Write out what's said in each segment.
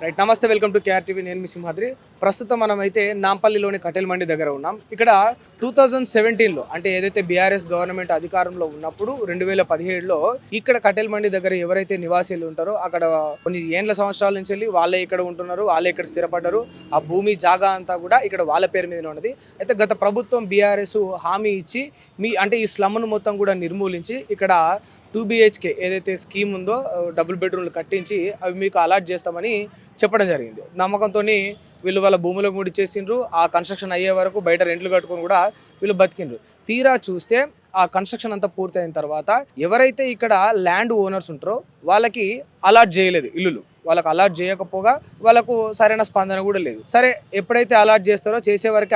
Right, నమస్తే, welcome to KR TV. నేను మీ సింహాద్రి. ప్రస్తుతం మనం అయితే నాంపల్లిలోని కటెల్ మండి దగ్గర ఉన్నాం. ఇక్కడ 2017లో అంటే ఏదైతే బీఆర్ఎస్ గవర్నమెంట్ అధికారంలో ఉన్నప్పుడు 2017లో ఇక్కడ కటెల్ మండి దగ్గర ఎవరైతే నివాసీలు ఉంటారో అక్కడ కొన్ని ఏండ్ల సంవత్సరాల నుంచి వెళ్ళి వాళ్ళే ఇక్కడ ఉంటున్నారు, వాళ్ళే ఇక్కడ స్థిరపడ్డారు. ఆ భూమి జాగా అంతా కూడా ఇక్కడ వాళ్ళ పేరు మీద ఉన్నది. అయితే గత ప్రభుత్వం బీఆర్ఎస్ హామీ ఇచ్చి అంటే ఈ స్లమ్ను మొత్తం కూడా నిర్మూలించి ఇక్కడ 2 BHK ఏదైతే స్కీమ్ ఉందో డబుల్ బెడ్రూమ్లు కట్టించి అవి మీకు అలాట్ చేస్తామని చెప్పడం జరిగింది. నమ్మకంతో వీళ్ళు వాళ్ళ భూములకు కూడా ఇచ్చేసిండ్రు. ఆ కన్స్ట్రక్షన్ అయ్యే వరకు బయట రెంట్లు కట్టుకొని కూడా వీళ్ళు బతికిండ్రు. తీరా చూస్తే ఆ కన్స్ట్రక్షన్ అంతా పూర్తయిన తర్వాత ఎవరైతే ఇక్కడ ల్యాండ్ ఓనర్స్ ఉంటారో వాళ్ళకి అలాట్ చేయలేదు ఇల్లులు. వాళ్ళకి అలాట్ చేయకపోగా వాళ్ళకు సరైన స్పందన కూడా లేదు. సరే, ఎప్పుడైతే అలాట్ చేస్తారో చేసే వరకే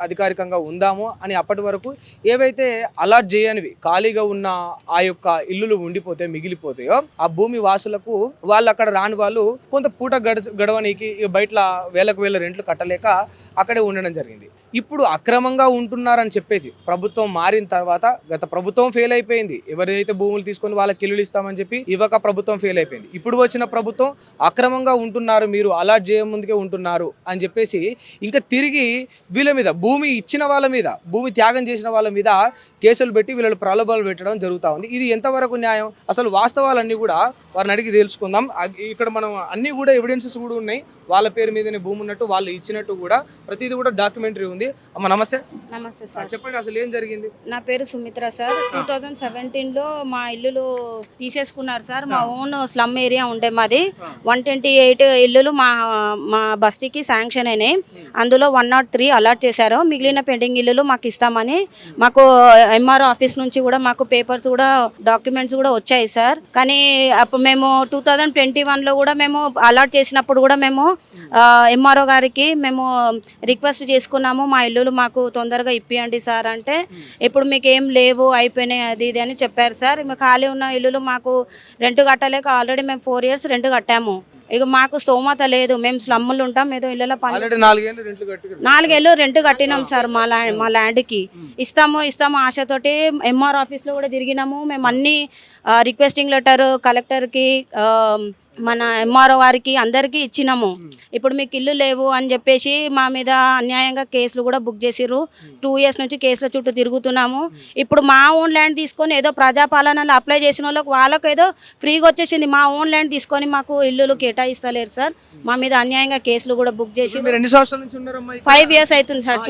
అధికారికంగా ఉందాము అని అప్పటి వరకు ఏవైతే అలాట్ చేయనివి ఖాళీగా ఉన్న ఆ యొక్క ఇల్లులు ఉండిపోతే మిగిలిపోతాయో ఆ భూమి వాసులకు వాళ్ళు అక్కడ రాని వాళ్ళు కొంత పూట గడవనికి బయట వేలకు వేల రెంట్లు కట్టలేక అక్కడే ఉండడం జరిగింది. ఇప్పుడు అక్రమంగా ఉంటున్నారని చెప్పేసి ప్రభుత్వం మారిన తర్వాత గత ప్రభుత్వం ఫెయిల్ అయిపోయింది. ఎవరైతే భూములు తీసుకొని వాళ్ళకి ఇల్లులు ఇస్తామని చెప్పి ఇవ్వక ప్రభుత్వం ఫెయిల్ అయిపోయింది. ఇప్పుడు వచ్చిన ప్రభుత్వం అక్రమంగా ఉంటున్నారు, మీరు అలాట్ చేయముందుకే ఉంటున్నారు అని చెప్పేసి ఇంకా తిరిగి వీళ్ళ మీద, భూమి ఇచ్చిన వాళ్ళ మీద, భూమి త్యాగం చేసిన వాళ్ళ మీద కేసులు పెట్టి వీళ్ళు ప్రలోభాలు పెట్టడం జరుగుతూ ఉంది. ఇది ఎంతవరకు న్యాయం? అసలు వాస్తవాలన్నీ కూడా వారిని అడిగి తెలుసుకుందాం. ఇక్కడ మనం అన్నీ కూడా ఎవిడెన్సెస్ కూడా ఉన్నాయి. వాళ్ళ పేరు మీదనే భూమి ఉన్నట్టు, వాళ్ళు ఇచ్చినట్టు కూడా ప్రతిదీ కూడా డాక్యుమెంటరీ ఉంది. అమ్మ నమస్తే. నమస్తే సార్, చెప్పండి అసలు ఏం జరిగింది? నా పేరు సుమిత్ర సార్. 2017లో మా ఇల్లులు తీసేసుకున్నారు సార్. మా ఓన్ స్లమ్ ఏరియా ఉండే మాది. 128 ఇల్లులు మా బస్తీకి శాంక్షన్ అయినాయి. అందులో 103 అలాట్ చేశారు. మిగిలిన పెండింగ్ ఇల్లులు మాకు ఇస్తామని మాకు ఎంఆర్ఓ ఆఫీస్ నుంచి కూడా మాకు పేపర్స్ కూడా డాక్యుమెంట్స్ కూడా వచ్చాయి సార్. కానీ అప్పుడు మేము 2021లో కూడా మేము అలాట్ చేసినప్పుడు కూడా మేము ఎంఆర్ఓ గారికి మేము రిక్వెస్ట్ చేసుకున్నాము, మా ఇల్లులు మాకు తొందరగా ఇప్పియండి సార్ అంటే, ఇప్పుడు మీకు ఏం లేవు, అయిపోయినాయి, అది ఇది అని చెప్పారు సార్. మేము ఖాళీ ఉన్న ఇల్లులు మాకు రెంట్ కట్టలేక ఆల్రెడీ మేము 4 years రెంట్ కట్టాము. ఇక మాకు స్తోమత లేదు, మేము స్లమ్ములు ఉంటాం, ఏదో ఇళ్ళలో పని 4 ఏళ్ళు రెంట్ కట్టినాం సార్. మా ల్యాండ్కి ఇస్తాము ఆశతోటి ఎంఆర్ ఆఫీస్లో కూడా తిరిగినాము. మేము అన్ని రిక్వెస్టింగ్ లెటర్ కలెక్టర్కి, మన ఎంఆర్ఓ వారికి అందరికీ ఇచ్చినాము. ఇప్పుడు మీకు ఇల్లు లేవు అని చెప్పేసి మా మీద అన్యాయంగా కేసులు కూడా బుక్ చేసిర్రు. 2 years నుంచి కేసుల చుట్టూ తిరుగుతున్నాము. ఇప్పుడు మా ఓన్ ల్యాండ్ తీసుకొని ఏదో ప్రజాపాలనలో అప్లై చేసిన వాళ్ళకు ఏదో ఫ్రీగా వచ్చేసింది. మా ఓన్ ల్యాండ్ తీసుకొని మాకు ఇల్లులు కేటాయిస్తలేరు సార్. మా మీద అన్యాయంగా కేసులు కూడా బుక్ చేసి 5 years అవుతుంది సార్.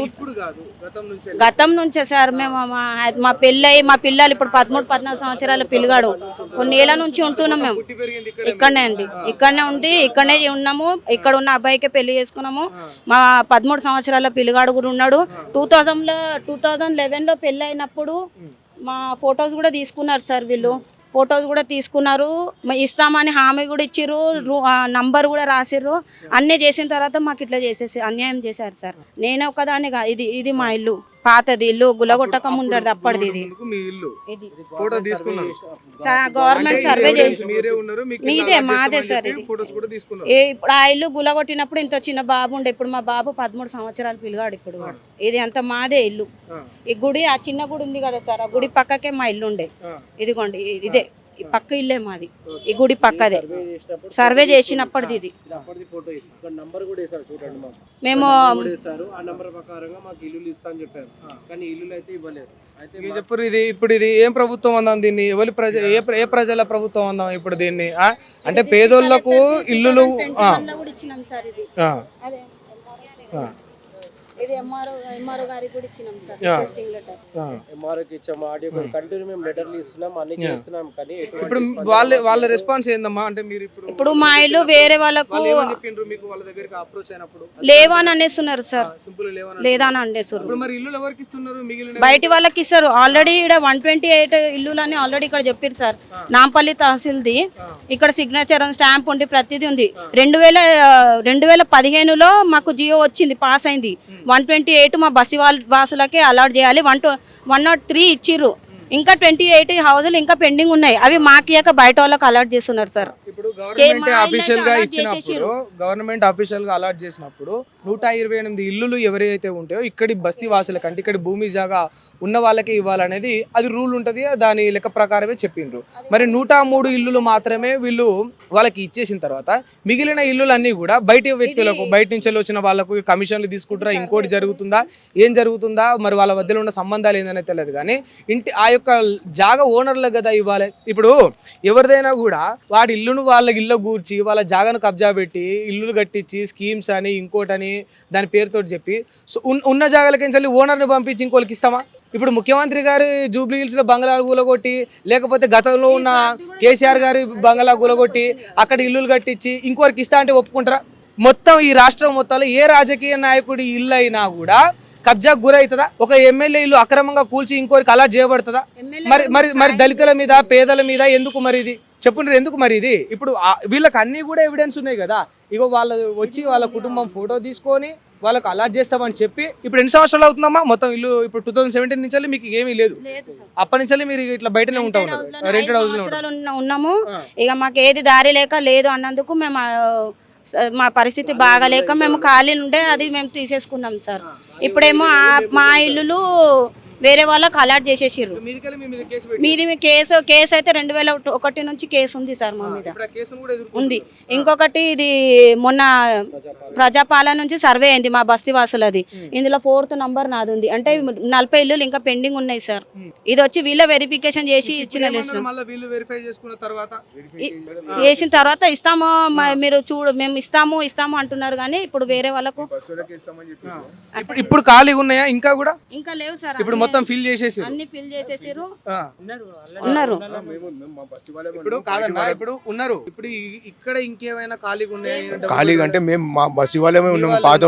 గతం నుంచే సార్. మేము మా మా పిల్లలు ఇప్పుడు 13-14 సంవత్సరాల పిల్లగాడు కొన్ని ఏళ్ళ నుంచి ఉంటున్నాం. మేము ఇక్కడనే ఇక్కడనే ఉండి ఇక్కడనే ఉన్నాము. ఇక్కడ ఉన్న అబ్బాయికే పెళ్లి చేసుకున్నాము. మా 13 సంవత్సరాల పిల్లగాడు కూడా ఉన్నాడు. 2011లో పెళ్లి అయినప్పుడు మా ఫొటోస్ కూడా తీసుకున్నారు సార్. వీళ్ళు ఫొటోస్ కూడా తీసుకున్నారు, ఇస్తామని హామీ కూడా ఇచ్చిర్రు, నంబర్ కూడా రాసిర్రు. అన్నీ చేసిన తర్వాత మాకు ఇట్లా చేసేసి అన్యాయం చేశారు సార్. నేనే ఒకదాన్ని ఇది మా ఇల్లు, పాతది ఇల్లు, గులగొట్టకం ఉండదు అప్పటిది. ఇది గవర్నమెంట్ సర్వే చేసి మీదే మాదే సార్. ఇది ఇప్పుడు ఆ ఇల్లు గులగొట్టినప్పుడు ఇంత చిన్న బాబు ఉండే, ఇప్పుడు మా బాబు 13 సంవత్సరాలు పిల్లగాడు ఇప్పుడు. ఇది అంత మాదే ఇల్లు. ఈ గుడి, ఆ చిన్న గుడి ఉంది కదా సార్, ఆ గుడి పక్కకే మా ఇల్లు ఉండే. ఇదిగోండి, ఇదే ఈ పక్క ఇల్లే మాది. ఈ గుడి పక్కదే సర్వే చేసినప్పటిది. ఇది మేము ఇప్పుడు ఇది ఏం ప్రభుత్వం అందాం దీన్ని? ఏ ప్రజల ప్రభుత్వం అందాం ఇప్పుడు దీన్ని? అంటే పేదోళ్లకు ఇల్లులు ఇది ఎంఆర్ఓ గారికి కూడా ఇచ్చినాం సార్. రిక్వెస్టింగ్ లెటర్ ఎంఆర్ఓకి ఇచ్చాము. ఆడియో కంటిన్యూ మేము లెటర్లు ఇస్తున్నాం, అన్ని చేస్తున్నాం. కానీ ఇప్పుడు వాళ్ళ రెస్పాన్స్ ఏందమ్మా? అంటే మీరు ఇప్పుడు మా ఇల్లు వేరే వాళ్ళకు లేవా అని అనేస్తున్నారు సార్. లేదా అని అనేస్తున్నారు. బయట వాళ్ళకి ఇస్తారు. ఆల్రెడీ ఇక్కడ 128 ఇల్లులని ఆల్రెడీ ఇక్కడ చెప్పారు సార్. నాంపల్లి తహసీల్ది ఇక్కడ సిగ్నేచర్ స్టాంప్ ఉండి ప్రతిదీ ఉంది. 2015లో మాకు జియో వచ్చింది, పాస్ అయింది. 128 మా బస్సు వాసులకే అలాట్ చేయాలి. 103 ఇచ్చిర్రు. ఇంకా 28 హౌజులు ఇంకా పెండింగ్ ఉన్నాయి. అవి మాకియాక బయట వాళ్ళకి అలాట్ చేస్తున్నారు సార్. ఇప్పుడు గవర్నమెంట్ మా అఫీషియల్ గా ఇళ్ళైతే ఇచ్చినప్పుడు గవర్నమెంట్ అఫీషియల్ గా అలాట్ చేసినప్పుడు 128 ఇల్లులు ఎవరైతే ఉంటాయో ఇక్కడి బస్తీ వాసులకి అంటే ఇక్కడ భూమి జాగా ఉన్న వాళ్ళకే ఇవ్వాలనేది అది రూల్ ఉంటుంది. దాని లెక్క ప్రకారమే చెప్పిండ్రు. మరి 103 ఇల్లులు మాత్రమే వీళ్ళు వాళ్ళకి ఇచ్చేసిన తర్వాత మిగిలిన ఇల్లులన్నీ కూడా బయట వ్యక్తులకు బయట నుంచి వచ్చిన వాళ్ళకు కమిషన్లు తీసుకుంటారా, ఇంకోటి జరుగుతుందా, ఏం జరుగుతుందా, మరి వాళ్ళ మధ్యలో ఉన్న సంబంధాలు ఏందనేది తెలియదు. కానీ ఆ యొక్క జాగా ఓనర్లకు కదా ఇవ్వాలి. ఇప్పుడు ఎవరిదైనా కూడా వాడి ఇల్లును వాళ్ళ ఇల్లు కూర్చి వాళ్ళ జాగాను కబ్జా పెట్టి ఇల్లులు కట్టించి స్కీమ్స్ అని ఇంకోటని దాని పేరుతో చెప్పి సో ఉన్న జాగాలకి ఓనర్ని పంపించి ఇంకోళ్ళకి ఇస్తామా? ఇప్పుడు ముఖ్యమంత్రి గారు జూబ్లీ హిల్స్ లో బంగ్లాలు కూలగొట్టి, లేకపోతే గతంలో ఉన్న కేసీఆర్ గారి బంగ్లా కూలగొట్టి అక్కడ ఇల్లులు కట్టించి ఇంకోరికి ఇస్తా అంటే ఒప్పుకుంటారా? మొత్తం ఈ రాష్ట్రం మొత్తంలో ఏ రాజకీయ నాయకుడి ఇల్లు అయినా కూడా కబ్జాకు గురవుతుందా? ఒక ఎమ్మెల్యే ఇల్లు అక్రమంగా కూల్చి ఇంకోరికి అలాట్ చేయబడుతుందా? మరి మరి మరి దళితుల మీద పేదల మీద ఎందుకు మరి ఇది చెప్పుండ్రు? ఎందుకు మరి ఇది? ఇప్పుడు వీళ్ళకి అన్ని కూడా ఎవిడెన్స్ ఉన్నాయి కదా. ఇగో వాళ్ళు వచ్చి వాళ్ళ కుటుంబం ఫోటో తీసుకొని వాళ్ళకి అలాట్ చేస్తామని చెప్పి ఇప్పుడు ఎన్ని సంవత్సరాలు అవుతుందమ్మా మొత్తం ఇల్లు? ఇప్పుడు 2017 నుంచి మీకు ఏమీ లేదు, అప్పటి నుంచి మీరు ఇట్లా బయటనే ఉంటా ఉన్నారు, రెంటెడ్ హౌస్ ఉన్నాము. ఇక మాకు ఏది దారి లేక లేదు అన్నందుకు మేము మా పరిస్థితి బాగాలేక మేము ఖాళీ ఉండే అది మేము తీసేసుకున్నాం సార్. ఇప్పుడేమో మా ఇల్లులు వేరే వాళ్ళకి అలాట్ చేసేసారు. మీది కేసు అయితే 2001 నుంచి కేసు ఉంది సార్ మా మీద ఉంది. ఇంకొకటి ఇది మొన్న ప్రజాపాలన నుంచి సర్వే అయింది మా బస్తీ వాసులది. ఇందులో 4th నంబర్ నాది ఉంది. అంటే 40 ఇల్లులు ఇంకా పెండింగ్ ఉన్నాయి సార్. ఇది వచ్చి వీళ్ళ వెరిఫికేషన్ చేసి ఇచ్చిన లిస్ట్ చేసిన తర్వాత ఇస్తాము మీరు మేము ఇస్తాము అంటున్నారు. కానీ ఇప్పుడు వేరే వాళ్ళకు ఇప్పుడు ఖాళీగా ఉన్నాయా? ఇంకా కూడా ఇంకా లేవు సార్. ఇప్పుడు మొత్తం ఫిల్ చేసేసి అన్ని ఫిల్ చేసేసారు ఉన్నారు. ఇప్పుడు కాదన్నా ఇప్పుడు ఉన్నారు. ఇప్పుడు ఇక్కడ ఇంకేమైనా ఖాళీగా ఉన్నాయా? ఖాళీగా అంటే మేము మా బస్సు వాళ్ళమే ఉన్నాం పాత.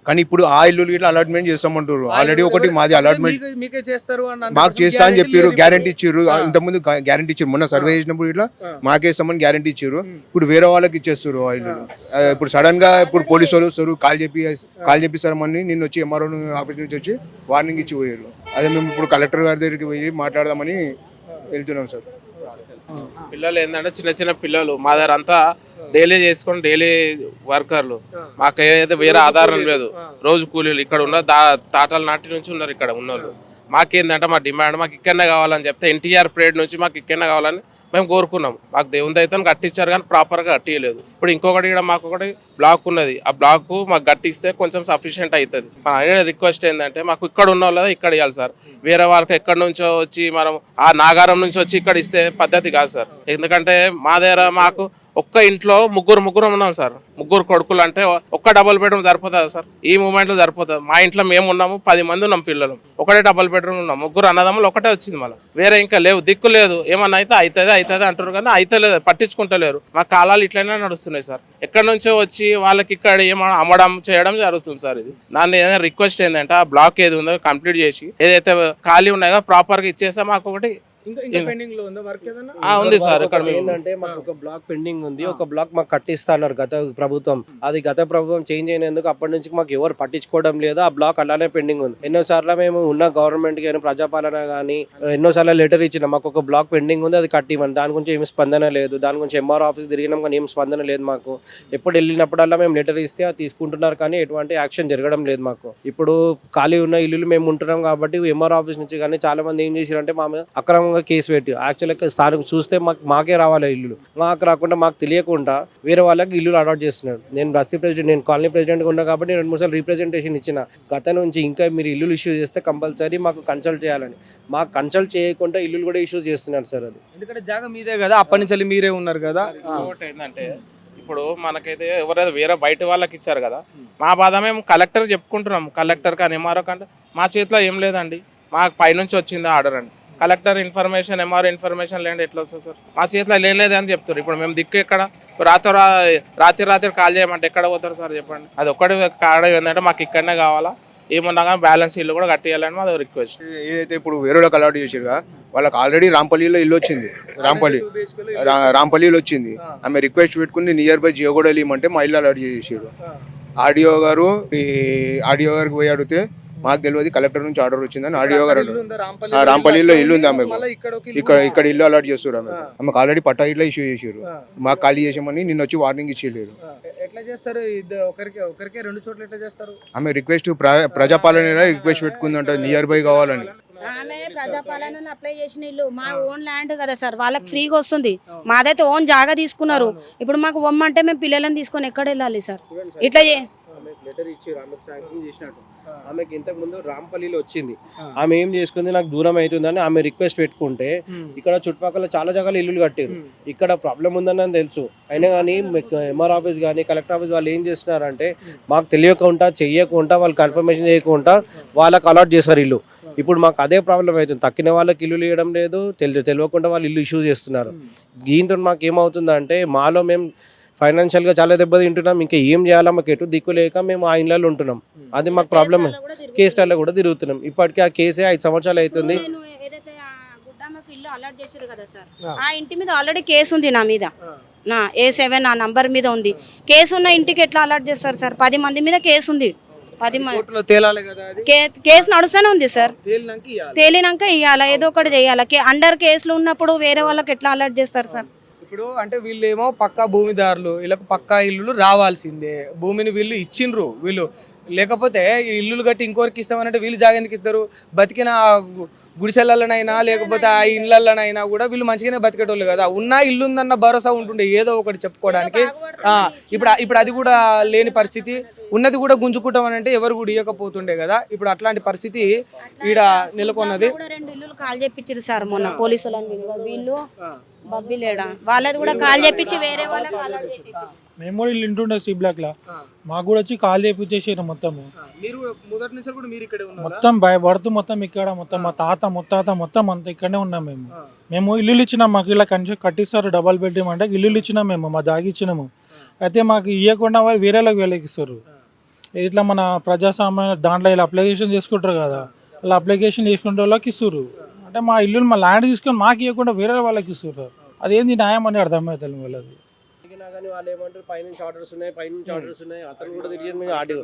కానీ ఇప్పుడు ఆ ఇల్లు ఇట్లా అలాట్మెంట్ చేస్తామంటారు. ఆల్రెడీ ఒకటి మాది అలాట్మెంట్ మీకే చేస్తారు మాకు చేస్తా అని చెప్పారు, గ్యారంటీ ఇచ్చారు. ఇంతకుముందు గ్యారంటీ ఇచ్చారు. మొన్న సర్వే చేసినప్పుడు ఇట్లా మాకేస్తామని గ్యారంటీ ఇచ్చారు. ఇప్పుడు వేరే వాళ్ళకి ఇచ్చేస్తారు ఆ ఇల్లు. ఇప్పుడు సడన్ గా ఇప్పుడు పోలీసు వాళ్ళు వస్తారు, కాల్ చెప్పిస్తారని నిన్న వచ్చి ఎంఆర్ఓ ఆఫీస్ నుంచి వచ్చి వార్నింగ్ ఇచ్చి పోయారు. అదే మేము ఇప్పుడు కలెక్టర్ గారి దగ్గరికి పోయి మాట్లాడదామని వెళ్తున్నాం సార్. పిల్లలు ఏంటంటే చిన్న చిన్న పిల్లలు మా దగ్గర అంతా డైలీ చేసుకొని డైలీ వర్కర్లు. మాకు ఏదైతే వేరే ఆధారం లేదు. రోజు కూలీలు ఇక్కడ ఉన్న తాటాల నాటి నుంచి ఉన్నారు ఇక్కడ ఉన్నోళ్ళు. మాకేందంటే మా డిమాండ్ మాకు ఇక్కడనే కావాలని చెప్తే ఎన్టీఆర్ పరేడ్ నుంచి మాకు ఇక్కడనే కావాలని మేము కోరుకున్నాం. మాకు దేవుని అయితే కట్టించారు కానీ ప్రాపర్గా కట్టియలేదు. ఇప్పుడు ఇంకొకటి ఇక్కడ మాకు ఒకటి బ్లాక్ ఉన్నది. ఆ బ్లాక్ మాకు కట్టిస్తే కొంచెం సఫిషియెంట్ అవుతుంది. మన అడిగిన రిక్వెస్ట్ ఏంటంటే మాకు ఇక్కడ ఉన్న వాళ్ళదా ఇక్కడ ఇవ్వాలి సార్. వేరే వాళ్ళకి ఎక్కడి నుంచో వచ్చి మనం ఆ నాగారం నుంచి వచ్చి ఇక్కడ ఇస్తే పద్ధతి కాదు సార్. ఎందుకంటే మా దగ్గర మాకు ఒక్క ఇంట్లో ముగ్గురు ఉన్నాం సార్. ముగ్గురు కొడుకులు అంటే ఒక్క డబుల్ బెడ్రూమ్ సరిపోతుంది సార్. ఈ మూమెంట్లో సరిపోతుంది. మా ఇంట్లో మేము ఉన్నాము, 10 మంది ఉన్నాం పిల్లలు. ఒకటే డబుల్ బెడ్రూమ్ ఉన్నాం. ముగ్గురు అన్నదమ్ములు ఒకటే వచ్చింది. మళ్ళీ వేరే ఇంకా లేవు, దిక్కు లేదు. ఏమన్నా అయితే అవుతుంది అంటారు కానీ అయితే లేదు, పట్టించుకుంటలేరు. మా కాలాలు ఇట్లనే నడుస్తున్నాయి సార్. ఎక్కడి నుంచో వచ్చి వాళ్ళకి ఇక్కడ ఏమన్నా అమ్మడం చేయడం జరుగుతుంది సార్. ఇది దాన్ని ఏదైనా రిక్వెస్ట్ ఏంటంటే ఆ బ్లాక్ ఏది ఉందో కంప్లీట్ చేసి ఏదైతే ఖాళీ ఉన్నాయో ప్రాపర్గా ఇచ్చేస్తే మాకు ఒకటి ఉంది సార్. ఇక్కడ ఏంటంటే మాకు ఒక బ్లాక్ పెండింగ్ ఉంది. ఒక బ్లాక్ మాకు కట్టిస్తా అన్నారు గత ప్రభుత్వం. అది గత ప్రభుత్వం చేంజ్ అయినందుకు అప్పటి నుంచి మాకు ఎవరు పట్టించుకోవడం లేదు. ఆ బ్లాక్ అలానే పెండింగ్ ఉంది. ఎన్నోసార్లు మేము ఉన్న గవర్నమెంట్ కానీ ప్రజాపాలన కానీ ఎన్నోసార్లు లెటర్ ఇచ్చిన మాకు ఒక బ్లాక్ పెండింగ్ ఉంది, అది కట్టివ్వండి. దాని గురించి ఏమి స్పందన లేదు. దాని గురించి ఎంఆర్ ఆఫీస్ తిరిగినాం కానీ ఏం స్పందన లేదు మాకు. ఎప్పుడు వెళ్ళినప్పుడల్లా మేము లెటర్ ఇస్తే అది తీసుకుంటున్నారు కానీ ఎటువంటి యాక్షన్ జరగడం లేదు మాకు. ఇప్పుడు ఖాళీ ఉన్న ఇల్లులు మేము ఉంటున్నాం కాబట్టి ఎంఆర్ ఆఫీస్ నుంచి కానీ చాలా మంది ఏం చేశారంటే మా మీద అక్రమంగా కేసు పెట్టి యాక్చువల్గా స్థానం చూస్తే మాకే రావాలి ఇల్లు. మాకు రాకుండా మాకు తెలియకుండా వేరే వాళ్ళకి ఇల్లు అలాట్ చేస్తున్నాడు. నేను బస్తీ ప్రెసిడెంట్, నేను కాలనీ ప్రెసిడెంట్గా ఉన్నా కాబట్టి 2-3 సార్లు రీప్రజెంటేషన్ ఇచ్చిన గత నుంచి. ఇంకా మీరు ఇల్లు ఇష్యూ చేస్తే కంపల్సరీ మాకు కన్సల్ట్ చేయాలని. మాకు కన్సల్ట్ చేయకుండా ఇల్లు కూడా ఇష్యూ చేస్తున్నారు సార్. అది ఎందుకంటే జాగా మీదే కదా, అప్పటి నుంచి మీరే ఉన్నారు కదా. ఏంటంటే ఇప్పుడు మనకైతే ఎవరైతే వేరే బయట వాళ్ళకి ఇచ్చారు కదా, మా బాధ మేము కలెక్టర్ చెప్పుకుంటున్నాం. కలెక్టర్ కానీ ఎంఆర్ఓ కంటే మా చేతిలో ఏం లేదండి. మాకు పైనుంచి వచ్చింది ఆర్డర్ అండి. కలెక్టర్ ఇన్ఫర్మేషన్ ఎంఆర్ఓ ఇన్ఫర్మేషన్ లేదంటే ఎట్లా వస్తుంది సార్? మా చేతిలో లేదని చెప్తారు. ఇప్పుడు మేము దిక్కు ఎక్కడ రాత్రి కాల్ చేయమంటే ఎక్కడ పోతారు సార్ చెప్పండి? అది ఒక్కటి కారణం ఏంటంటే మాకు ఇక్కడనే కావాలా, ఏమన్నా కానీ బ్యాలెన్స్ ఇల్లు కూడా కట్టియాలని మాది రిక్వెస్ట్. ఏదైతే ఇప్పుడు వేరే వాళ్ళకి అలాట్ చేసిరుగా వాళ్ళకి ఆల్రెడీ రాంపల్లిలో ఇల్లు వచ్చింది. రాంపల్లిలో వచ్చింది. ఆమె రిక్వెస్ట్ పెట్టుకుని నియర్ బై జియోగూడలో ఇవ్వమంటే మా ఇల్లు అలాట్ చేసారు. ఆడియో గారికి పోయి అడిగితే మాకు తెలియదు, కలెక్టర్ నుంచి ఆర్డర్ వచ్చిందని ఆడియో గారు ఇల్లు ఉందా? రాంపల్లిలో ఇల్లు ఉంది ఆమెకు. మళ్ళీ ఇక్కడ ఒక ఇల్లు ఇక్కడ ఇల్లు అలాట్ చేస్తారు ఆమెకు ఆల్రెడీ పట్టా ఇట్లా ఇష్యూ చేసారు. మాకు ఖాళీ చేసామని నిన్న వచ్చి వార్నింగ్ ఇచ్చేయలేరు. ఎట్లా చేస్తారు? ఒకరికే 2 చోట్ల ఎట్లా చేస్తారు? ఆమె రిక్వెస్ట్ ప్రజాపాలన రిక్వెస్ట్ పెట్టుకుందంట నియర్ బై కావాలని. ఆమె ప్రజాపాలన అప్లై చేసిన ఇల్లు మా ఓన్ ల్యాండ్ కదా సార్, వాళ్ళకి ఫ్రీగా వస్తుంది. మాదైతే ఓన్ జాగా తీసుకున్నారు. ఇప్పుడు మాకు ఒమ్మంటే మేము పిల్లలను తీసుకొని ఎక్కడ వెళ్ళాలి సార్? ఇట్లా లెటర్ ఇచ్చారు, ఆమెకు శాంక్షన్ చేసినట్టు. ఆమెకి ఇంతకు ముందు రాంపల్లిలో వచ్చింది, ఆమె ఏం చేసుకుంది, నాకు దూరం అవుతుందని ఆమె రిక్వెస్ట్ పెట్టుకుంటే ఇక్కడ చుట్టుపక్కల చాలా జాగాలు ఇల్లులు కట్టారు. ఇక్కడ ప్రాబ్లం ఉందని తెలుసు, అయినా కానీ ఎంఆర్ ఆఫీస్ కానీ కలెక్టర్ ఆఫీస్ వాళ్ళు ఏం చేస్తున్నారంటే మాకు తెలియకుండా చెయ్యకుండా వాళ్ళు కన్ఫర్మేషన్ చేయకుండా వాళ్ళకి అలాట్ చేశారు ఇల్లు. ఇప్పుడు మాకు అదే ప్రాబ్లం అవుతుంది, తక్కిన వాళ్ళకి ఇల్లు ఇవ్వడం లేదు, తెలియకుండా వాళ్ళు ఇల్లు ఇష్యూ చేస్తున్నారు. దీంతో మాకు ఏమవుతుందంటే మాలో మేము ఫైనాన్షియల్గా చాలా దెబ్బతింటున్నాం. ఇంకా ఏం చేయాలో మాకు ఎటు దిక్కు లేక మేము ఆ ఇళ్ళలో ఉంటున్నాం. అది మాకు ప్రాబ్లమ్. కేసులలో కూడా తిరుగుతున్నాం. ఇప్పటికీ ఆ కేసే 5 సంవత్సరాలు అవుతుంది. ఏదైతే గుడ్డామకి ఇల్లు అలాట్ చేశారు కదా సార్, ఆ ఇంటి మీద ఆల్రెడీ కేసు ఉంది నా మీద. నా A7 ఆ నంబర్ మీద ఉంది. కేసు ఉన్న ఇంటికి ఎట్లా అలాట్ చేస్తారు సార్? 10 మంది మీద కేసు ఉంది. 10 మంది కోర్టులో తేలాలి కదా అది. కేసు నడుస్తూనే ఉంది సార్. తేలినాక ఇయ్యాలి. తేలినాక ఇవ్వాలా, ఏదో ఒకటి చేయాలి. అండర్ కేసులు ఉన్నప్పుడు వేరే వాళ్ళకి ఎట్లా అలర్ట్ చేస్తారు సార్? ఇప్పుడు అంటే వీళ్ళేమో పక్కా భూమిదారులు, వీళ్ళకి పక్కా ఇల్లులు రావాల్సిందే. భూమిని వీళ్ళు ఇచ్చిండ్రు, వీళ్ళు లేకపోతే ఈ ఇల్లులు కట్టి ఇంకోరికి ఇస్తామనంటే వీళ్ళు జాగా ఎందుకు ఇస్తారు? బతికిన గుడిసెలలోనైనా లేకపోతే ఆ ఇళ్ళల్లోనైనా కూడా వీళ్ళు మంచిగానే బతికేటోళ్ళు కదా. ఉన్న ఇల్లు ఉందన్న భరోసా ఉంటుండే ఏదో ఒకటి చెప్పుకోవడానికి. ఇప్పుడు అది కూడా లేని పరిస్థితి, ఉన్నది కూడా గుంజుకుంటాం అని అంటే ఎవరు కూడా ఇవ్వకపోతుండే కదా. ఇప్పుడు అట్లాంటి పరిస్థితి ఈడ నెలకొన్నది. 2 ఇల్లులు కాల్ చేపించారు సార్ మొన్న పోలీసు వాళ్ళని. వీళ్ళు బబ్బిలేడా వాళ్ళది కూడా కాల్ చేపించి వేరే వాళ్ళకి అలర్ట్ చేపించారు. మేము కూడా ఇల్లు ఇంటుండే సి బ్లాక్ లా, మాకు కూడా వచ్చి కాల్ చేపించేసారు మొత్తము. మీరు మొదటి నుంచి కూడా మీరు ఇక్కడే ఉన్నారా? మొత్తం భయపడుతూ మొత్తం ఇక్కడ మొత్తం మా తాత ముత్తాత మొత్తం అంతా ఇక్కడనే ఉన్నాం మేము ఇల్లులు ఇచ్చినాం. మాకు ఇలా కట్టిస్తారు డబల్ బెడ్రూమ్ అంటే ఇల్లులు ఇచ్చినాం, మేము మా జాగి ఇచ్చినాము. అయితే మాకు ఇవ్వకుండా వాళ్ళు వేరేలకు ఇస్తారు. ఇట్లా మన ప్రజాస్వామ్య దాంట్లో ఇలా అప్లికేషన్ చేసుకుంటారు కదా, అలా అప్లికేషన్ చేసుకునే వాళ్ళకి ఇస్తారు. అంటే మా ఇల్లు మా ల్యాండ్ తీసుకొని మాకు ఇవ్వకుండా వేరే వాళ్ళకి ఇస్తారు. అదేంది న్యాయం అని అర్థమవుతుంది వాళ్ళది. కానీ వాళ్ళు ఏమంటారు, పైనుంచి ఆర్డర్స్ ఉన్నాయి, అతను కూడా తిరిగి మేము ఆడియో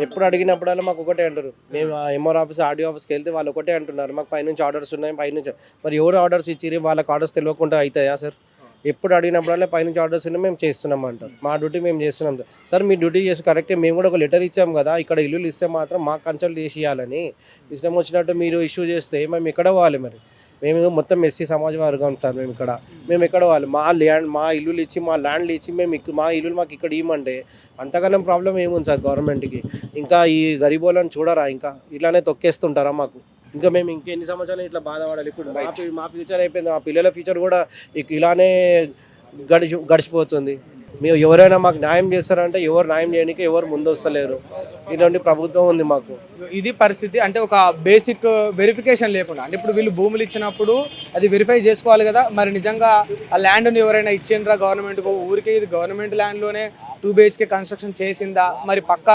ఎప్పుడు అడిగినప్పుడల్లా మాకు ఒకటే అంటారు. మేము ఎంఆర్ ఆఫీస్ ఆడియో ఆఫీస్కి వెళ్తే వాళ్ళు ఒకటే అంటున్నారు, మాకు పైనుంచి ఆర్డర్స్ ఉన్నాయి, పైనుంచి. మరి ఎవరు ఆర్డర్స్ ఇచ్చిరి, వాళ్ళకి ఆర్డర్స్ తెలియకుండా అవుతాయా సార్? ఎప్పుడు అడిగినప్పుడల్లా పైనుంచి ఆర్డర్స్ ఉన్నాయి, మేము చేస్తున్నాం అంటారు. మా డ్యూటీ మేము చేస్తున్నాం సార్. మీ డ్యూటీ చేసి కరెక్టే, మేము కూడా ఒక లెటర్ ఇచ్చాం కదా, ఇక్కడ ఇల్లులు ఇస్తే మాత్రం మాకు కన్సల్ట్ చేసి ఇవ్వాలని. ఇష్టం వచ్చినట్టు మీరు ఇష్యూ చేస్తే మేము ఎక్కడ పోవాలి? మరి మేము మొత్తం ఎస్సీ సమాజ వర్గం ఉంటారు, మేము ఎక్కడ పోవాలి? మా ఇల్లులు ఇచ్చి మా ల్యాండ్లు ఇచ్చి మా ఇల్లులు మాకు ఇక్కడ ఇవ్వమంటే అంతగానం ప్రాబ్లం ఏముంది సార్ గవర్నమెంట్కి? ఇంకా ఈ గరీబోళ్ళని చూడరా? ఇంకా ఇట్లానే తొక్కేస్తుంటారా మాకు? ఇంకా మేము ఇంకెన్ని సంవత్సరాలు ఇట్లా బాధపడాలి? ఇప్పుడు మా ఫ్యూచర్ అయిపోయింది, మా పిల్లల ఫ్యూచర్ కూడా ఇలానే గడిచిపోతుంది. మేము ఎవరైనా మాకు న్యాయం చేస్తారంటే ఎవరు న్యాయం చేయడానికి ఎవరు ముందు వస్తలేరు. ఇలాంటి ప్రభుత్వం ఉంది మాకు. ఇది పరిస్థితి. అంటే ఒక బేసిక్ వెరిఫికేషన్ లేకుండా, అంటే ఇప్పుడు వీళ్ళు భూములు ఇచ్చినప్పుడు అది వెరిఫై చేసుకోవాలి కదా. మరి నిజంగా ఆ ల్యాండ్ని ఎవరైనా ఇచ్చిండ్రా గవర్నమెంట్కు? ఊరికే ఇది గవర్నమెంట్ ల్యాండ్లోనే 2 BHK కన్స్ట్రక్షన్ చేసిందా, మరి పక్క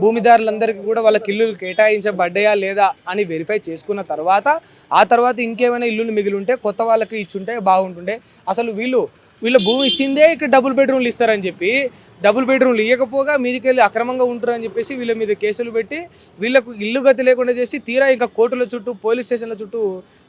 భూమిదారులందరికీ కూడా వాళ్ళకి ఇల్లులు కేటాయించబడ్డాయా లేదా అని వెరిఫై చేసుకున్న తర్వాత ఆ తర్వాత ఇంకేమైనా ఇల్లులు మిగిలి ఉంటే కొత్త వాళ్ళకి ఇచ్చుంటే బాగుంటుండే. అసలు వీళ్ళ భూమి ఇచ్చిందే ఇక్కడ డబుల్ బెడ్రూమ్లు ఇస్తారని చెప్పి, డబుల్ బెడ్రూమ్లు ఇవ్వకపోగా మీదికి వెళ్ళి అక్రమంగా ఉంటారని చెప్పేసి వీళ్ళ మీద కేసులు పెట్టి వీళ్ళకు ఇల్లు గతి లేకుండా చేసి తీరా ఇంకా కోర్టుల చుట్టూ పోలీస్ స్టేషన్ల చుట్టూ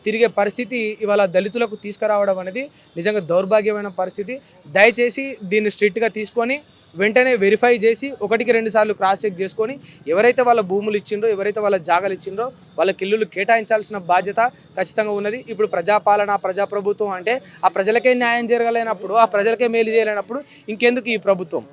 తిరిగే పరిస్థితి ఇవాళ దళితులకు తీసుకురావడం అనేది నిజంగా దౌర్భాగ్యమైన పరిస్థితి. దయచేసి దీన్ని స్ట్రిక్ట్గా తీసుకొని వెంటనే వెరిఫై చేసి 1కి 2 సార్లు క్రాస్ చెక్ చేసుకొని ఎవరైతే వాళ్ళ భూములు ఇచ్చిండ్రో, ఎవరైతే వాళ్ళ జాగాలు ఇచ్చిండ్రో వాళ్ళకి ఇల్లులు కేటాయించాల్సిన బాధ్యత ఖచ్చితంగా ఉన్నది. ఇప్పుడు ప్రజాపాలన, ప్రజాప్రభుత్వం అంటే ఆ ప్రజలకే న్యాయం జరగలేనప్పుడు, ఆ ప్రజలకే మేలు చేయలేనప్పుడు ఇంకెందుకు ఈ ప్రభుత్వం?